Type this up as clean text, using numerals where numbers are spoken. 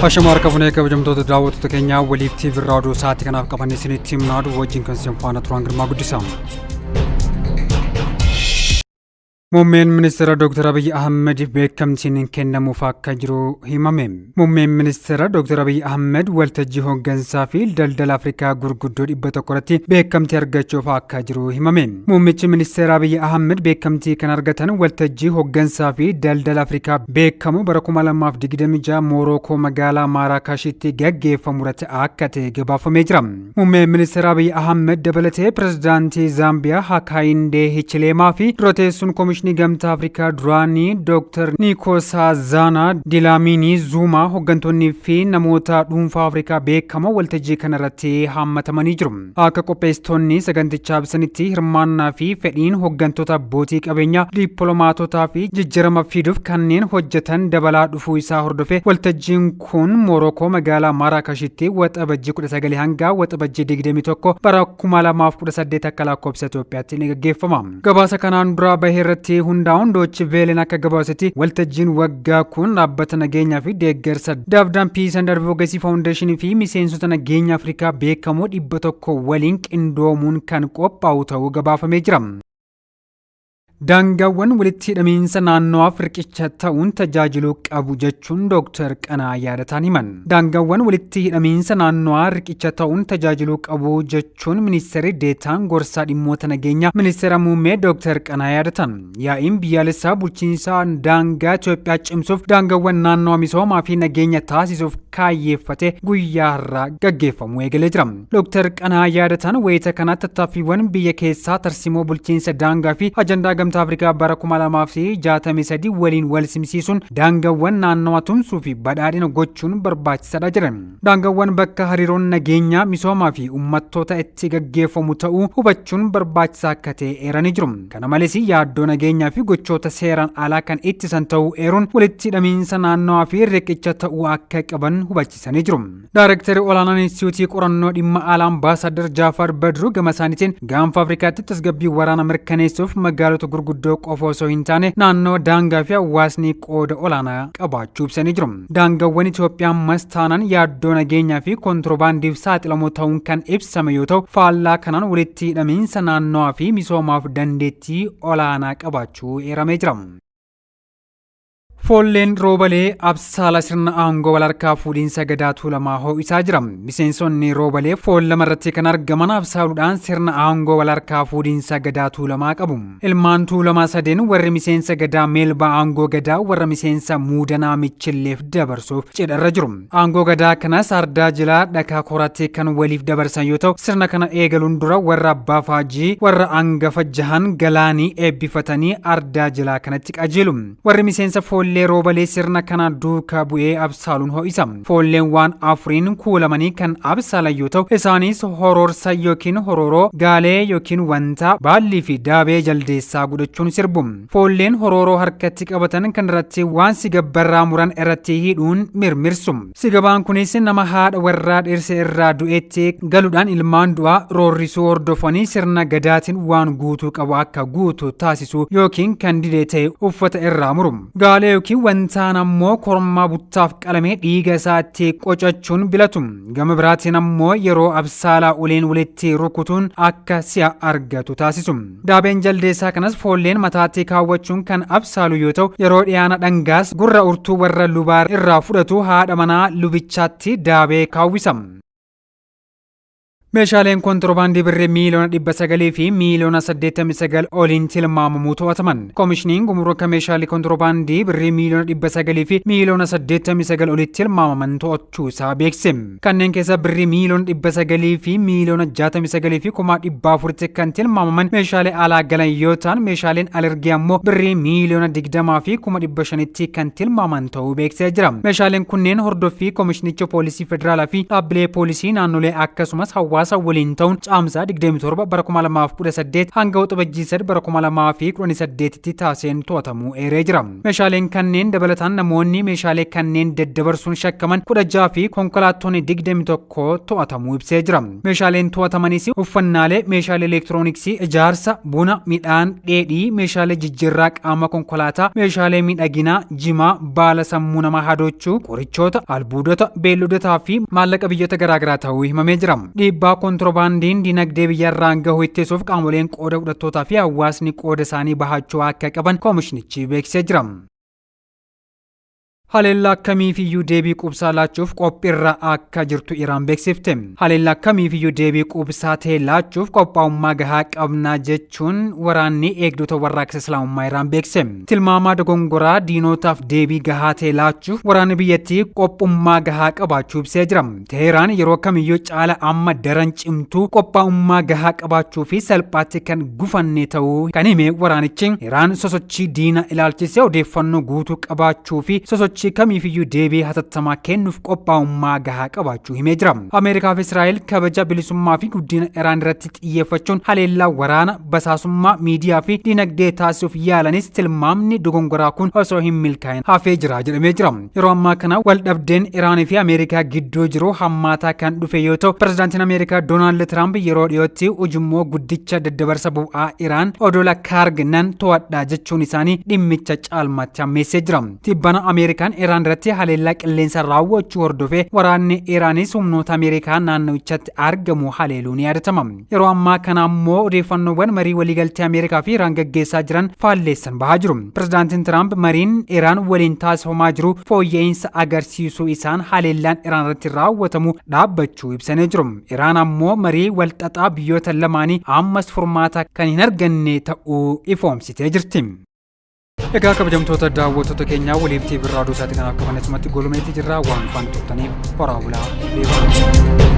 Ashamaar kafunee kabajamtoota daawwattoota keenyaa waliif TV raadiyoo sa'aatii kanaaf qabanne isinitti himnaadu wajjin kan isin faana turaan Girmaa Guddisaa. Muummeen ministeera Dr. Abiy Ahmed beekamtiin kennamuuf akka jiru himame. Muummeen ministeera Dr. Abiy Ahmed waltajjii hooggansaa fi daldala Afrikaa gurguddoo 100 irratti beekamtii argachuuf akka jiru himame. Muummichi ministeera Abiy Ahmed beekamtii kan argatan waltajjii hooggansaa fi daldala Afrikaa beekamu bara 2026 Moorookoo magaalaa Maaraakashitti gaggeeffamu irratti akka ta'e gabaafamee jira. Muummeen ministeera Abiy Ahmed dabalatee pirezidaantii Zaambiyaa Hakaayindee Hichileemaa fi durateessuun Komishinii Gamtaa Afrikaa duraanii Dr. Nkosazana Dlamini Zuma hooggantoonni fi namoota dhuunfaa Afrikaa beekamoo waltajjii kanarratti hammatamanii jiru. Akka qopheessitoonni sagantichaa ibsanitti hirmaannaa fi fedhiin hooggantoota abbootii qabeenyaa, dippiloomaatotaa fi jijjiirama fiduuf kanneen hojjetan dabalaa dhufuu isaa hordofee waltajjiin kun Moorookoo magaalaa Maaraakashitti waxabajjii 19 hanga waxabajjii 21 bara 2018 akka lakkoofsa Itoophiyaatti ni gaggeeffama. Gabaasa kanaan dura baheerratti hundaa'uun Doochi Veelen akka gabaasetti waltajjiin waggaa kun dhaabbata nageenyaa fi deeggarsa Daavdaan Piis and Advocacy Foundation fi miseensota nageenya Afrikaa beekamoo 100 waliin qindoomuun kan qophaa'u ta'uu gabaafamee jira. Daangaawwan walitti hidhamiinsa naannowaaf riqicha ta'uun tajaajiluu qabu jechuun Dr. Qanaa Yaadataan himan. Daangaawwan walitti hidhamiinsa naannowaa riqicha ta'uun tajaajiluu qabu jechuun ministeerri deetaan gorsaa dhimmoota nageenyaa ministeera muummee Dr. Qanaa Yaadatan. Yaa'iin biyyaalessaa bulchiinsa daangaa Itoophiyaa cimsuuf daangaawwan naannoo misoomaa fi nageenya taasisuuf kaayyeeffate guyyaa har'aa gaggeeffamu eegalee jira. Dr. Qanaa Yaadatan wayita kanatti tattaaffiiwwan biyya keessaa tarsimoo bulchiinsa daangaa fi ajandaa Afrikaa bara 2063 waliin wal simsiisuun daangaawwan naannawaa tumsuu fi badhaadhina gochuun barbaachisaadha jedhan. Daangaawwan bakka hariiroon nageenyaa misoomaa fi uummattoota itti gaggeeffamu ta'uu hubachuun barbaachisaa akka ta'e eeranii jiru. Kana malees yaaddoo nageenyaa fi gochoota seeraan alaa kan ittisan ta'uu eeruun walitti hidhamiinsa naannawaa fi riqicha ta'uu akka qaban hubachisanii jiru. Daayireektarri olaanaan Inistituutii qorannoo dhimma alaa Ambaasaadar Jaafar Badru gama isaaniitiin gaanfa Afrikaatti tasgabbii waraana mirkaneessuuf magaalota gurguddoo qofa osoo hin taane naannoo daangaa fi hawaasni qooda olaanaa qabaachuu ibsanii jiru. Daangaawwan Itoophiyaa ammas taanaan yaaddoo nageenyaa fi kontiroobaandiif saaxilamoo ta'uun kan ibsame yoo ta'u, faallaa kanaan walitti hidhamiinsa naannawaa fi misoomaaf dandeettii olaanaa qabaachuu eeramee jira. Foolleen roobalee absaala sirna aangoo wal harkaa fuudhiinsa gadaa Tuulamaa ho'isaa jira. Miseensonni roobalee fool lamarratti kan argaman absaaluudhaan sirna aangoo wal harkaa fuudhiinsa gadaa Tuulamaa qabu. Ilmaan Tuulamaa sadeen warri miseensa gadaa Meelbaa aangoo gadaa warra miseensa Muudanaa Michilleef dabarsuuf cidharra jiru. Aangoo gadaa kanas Ardaa Jilaa Dhakaa Korattee kan waliif dabarsan yoo ta'u, sirna kana eegaluun dura warra Abbaa Faajii warra angafa jahan Galaanii eebbifatanii Ardaa Jilaa kanatti qajeelu. Warri miseensa foollee roobalee sirna kana duukaa bu'ee absaaluun ho'isa. Foolleen waan afuriin kuulamanii kan absaalan yoo ta'u, isaanis horoorsa yookiin horooroo, gaalee yookiin wanta, baallii fi daabee jaldeessaa godhachuun sirbu. Foolleen horooroo harkatti qabatan kan irratti waan sigabbarraa muran irratti hidhuun mirmirsu. Sigabaan kunis nama haadha warraa dhirsa irraa du'eetti galuudhaan ilmaan du'aa roorrisuu hordofanii sirna gadaatiin waan guutuu qabu akka guutuu taasisu yookiin kan didee ta'e uffata irraa muru. Gaalee yookiin wantaan ammoo kormaa buttaaf qalamee dhiiga isaatti qocachuun bilatu. Gama biraatiin ammoo yeroo absaalaa uleen walitti rukutuun akka si'a argatu taasisu. Daabeen jaldeessaa kanas foolleen mataatti kaawwachuun kan absaalu yoo ta'u, yeroo dhiyaana dhangaas gurra urtuu warra lubaa irraa fudhatu haadha manaa lubichaatti daabee kaawwisa. Meeshaaleen kontiroobaandii birrii miiliyoona 900 fi miiliyoona 89 oliin tilmaamamuu to'ataman. Koomishiniin gumruuka meeshaalee kontiroobaandii birrii miiliyoona 900 fi miiliyoona 89 olitti tilmaamaman to'achuu isaa beekse. Kanneen keessa birrii miiliyoona 900 fi miiliyoona 69 fi 400 kan tilmaamaman meeshaalee alaa galan yoo ta'an, meeshaaleen alergii ammoo birrii miiliyoona 20 fi 500 kan tilmaaman ta'uu beeksisee jira. Meeshaaleen kunneen hordoffii koomishinicha poolisii federaalaa fi dhaabbilee poolisii naannolee akkasumas hawaasa hawaasa waliin ta'uun caamsaa 27 bara 2018 hanga waxabajjii 3 bara 2018tti taasiseen to'atamuu eeree jira. Meeshaaleen kanneen dabalataan namoonni meeshaalee kanneen daddabarsuun shakkaman 16 fi konkolaattonni 21 to'atamuu ibsee jira. Meeshaaleen to'atamanis uffannaalee, meeshaalee elektirooniksii, ijaarsa, buna, midhaan dheedhii, meeshaalee jijjiirraa qaama konkolaataa, meeshaalee miidhaginaa, jimaa, baala sammuu namaa hadochuu, qorichoota, albuudota, beelladotaa fi maallaqa biyyoota garaagaraa ta'uu himamee jira. Dhiibbaa kontiroobaandiin dinagdee biyyarraan gahuu ittisuuf qaamoleen qooda fudhattootaa fi hawaasni qooda isaanii bahachuu akka qaban koomishinichi beeksisee jira. Haleellaa kamiifiyyuu deebii quubsaa laachuuf qophiirra akka jirtu Iraan beeksifte. Haleellaa kamiifiyyuu deebii quubsaa ta'e laachuuf qophaa'ummaa gahaa qabnaa jechuun waraanni eegdota warraaqsa Islaamummaa Iraan beeksise. Tilmaamaa dogongoraa diinotaaf deebii gahaa ta'e laachuuf waraanni biyyattii qophummaa gahaa qabaachuu ibsee jira. Teheraan yeroo kamiyyuu caala amma daran cimtuu qophaa'ummaa gahaa qabaachuu fi salphaatti kan gufanne ta'uu kan hime waraanichi Iraan sosochii diina ilaalchisee odeeffannoo guutuu qabaachuu fi sosochii kamiifiyyuu deebii hatattamaa kennuuf qophaa'ummaa gahaa qabaachuu himee jira. Ameerikaa fi Israa'el kabaja bilisummaa fi guddina Iraan irratti xiyyeeffachuun haleellaa waraana, basaasummaa, miidiyaa fi dinagdee taasisuuf yaalanis tilmaamni dogongoraa kun osoo hin milkaa'in hafee jira jedhamee jira. Yeroo ammaa kana waldhabdeen Iraanii fi Ameerikaa gidduu jiru hammaataa kan dhufe yoo ta'u, pirezidaantiin Ameerikaa Doonaald Tiraamp yeroo dhiyootti ujummoo guddicha daddabarsa bu'aa Iraan odola kaarginan to'adhaa jechuun isaanii dhimmicha caalmaatti hammeessee jira. Tibbana Ameerikaan Iraan irratti haleellaa qilleensa raawwachuu hordofee waraanni Iraanis humnoota Ameerikaa naannowichatti argamu haleeluun ni yaadatama. Yeroo ammaa kana ammoo odeeffannoowwan marii waliigaltee Ameerikaa fi Iraan gaggeessaa jiran faalleessan bahaa jiru. Pirezidaantiin Tiraamp mariin Iraan waliin taasifamaa jiru fooyya'insa agarsiisuu isaan haleellaan Iraan irratti raawwatamu dhaabbachuu ibsanii jiru. Iraan ammoo marii walxaxaa biyyoota lamaanii ammas furmaata kan hin arganne ta'uu ifoomsitee jirti. Egaa kabajamtoota daawwattoota keenyaa waliif TV irraa oduu isaatii kan akka kanatti golumeetti jirra waan faan turtaniif horaa bulaa.